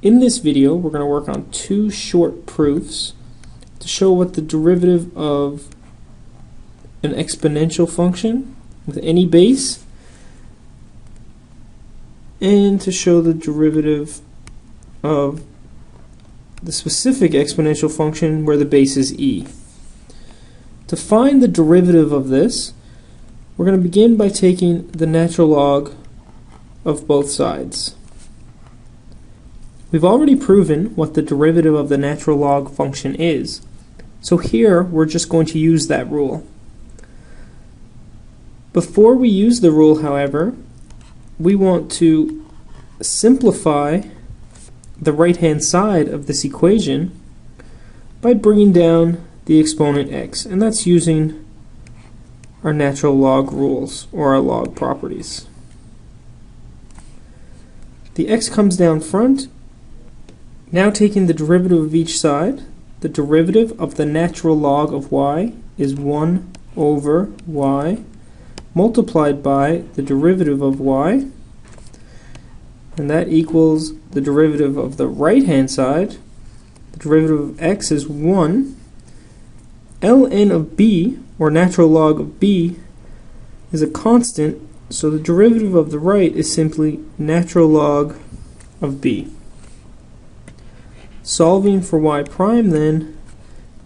In this video, we're going to work on two short proofs to show what the derivative of an exponential function with any base and to show the derivative of the specific exponential function where the base is e. To find the derivative of this, we're going to begin by taking the natural log of both sides. We've already proven what the derivative of the natural log function is, so here we're just going to use that rule. Before we use the rule, however, we want to simplify the right-hand side of this equation by bringing down the exponent x, and that's using our natural log rules or our log properties. The x comes down front. Now taking the derivative of each side, the derivative of the natural log of y is 1 over y multiplied by the derivative of y, and that equals the derivative of the right hand side. The derivative of x is 1. ln of b, or natural log of b, is a constant, so the derivative of the right is simply natural log of b. Solving for y prime then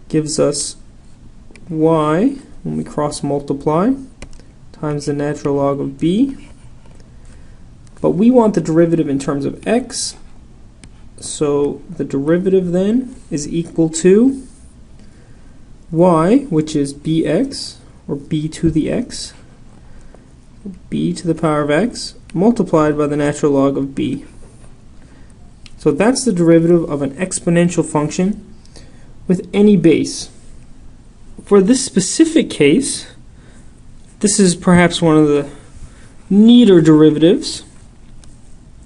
gives us y, when we cross multiply, times the natural log of b. But we want the derivative in terms of x, so the derivative then is equal to y, which is bx, or b to the x, b to the power of x, multiplied by the natural log of b. So that's the derivative of an exponential function with any base. For this specific case, this is perhaps one of the neater derivatives.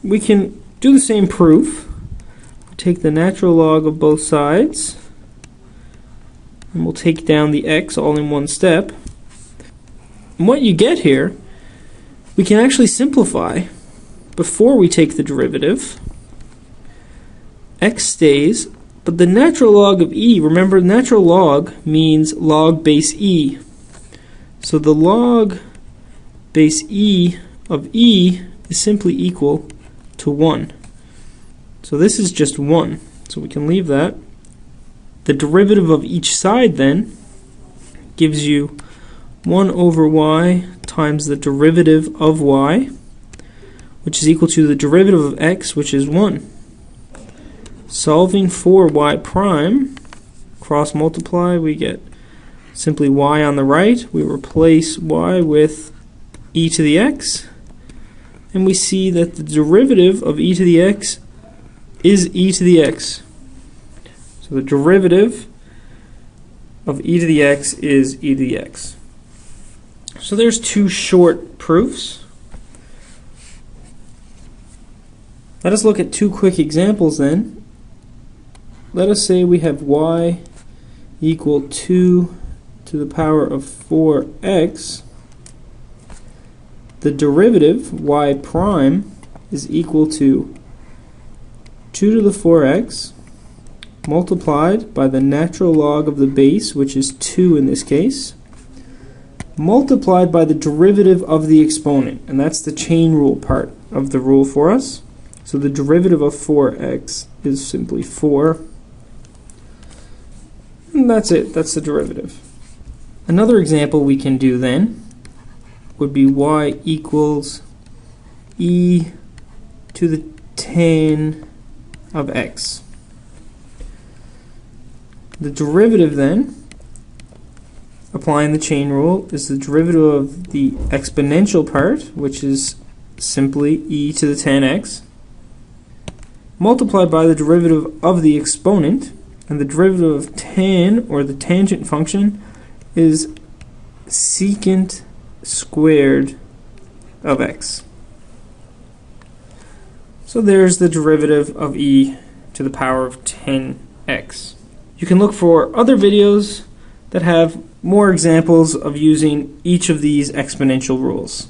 We can do the same proof. Take the natural log of both sides, and we'll take down the x all in one step. And what you get here, we can actually simplify before we take the derivative. X stays, but the natural log of e, remember natural log means log base e. So the log base e of e is simply equal to 1. So this is just 1, so we can leave that. The derivative of each side then gives you 1 over y times the derivative of y, which is equal to the derivative of x, which is 1. Solving for y prime, cross multiply, we get simply y on the right. We replace y with e to the x, and we see that the derivative of e to the x is e to the x. So the derivative of e to the x is e to the x. So there's two short proofs. Let us look at two quick examples then. Let us say we have y equal 2 to the power of 4x. The derivative, y prime, is equal to 2 to the 4x multiplied by the natural log of the base, which is 2 in this case, multiplied by the derivative of the exponent, and that's the chain rule part of the rule for us. So the derivative of 4x is simply 4. And that's it, that's the derivative. Another example we can do then would be y equals e to the tan of x. The derivative then, applying the chain rule, is the derivative of the exponential part, which is simply e to the tan x, multiplied by the derivative of the exponent, and the derivative of tan, or the tangent function, is secant squared of x. So there's the derivative of e to the power of 10x. You can look for other videos that have more examples of using each of these exponential rules.